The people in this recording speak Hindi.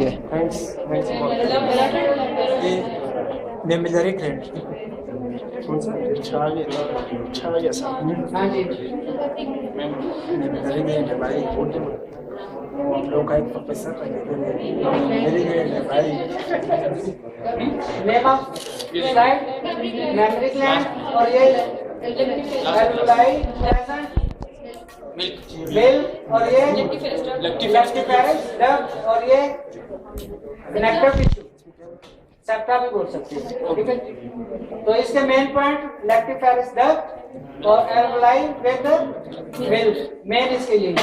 है। ये मेमिलरी ग्लैंड कौन सा छाया सा हाँ जी। मेमिलरी ग्लैंड है भाई। हम लोग का एक प्रोफेसर मेरी ग्लैंड है भाई। Name of slide memory gland और ये एल्वुलाई मिल्क और ये लेक्टिफेरस डक्ट और ये कनेक्टिव टिश्यू सेप्टा भी बोल सकते हैं। ठीक है, तो इसके मेन पॉइंट लेक्टिफेरस डक्ट और एल्वुलाई विद मिल्क मेन इसके लिए।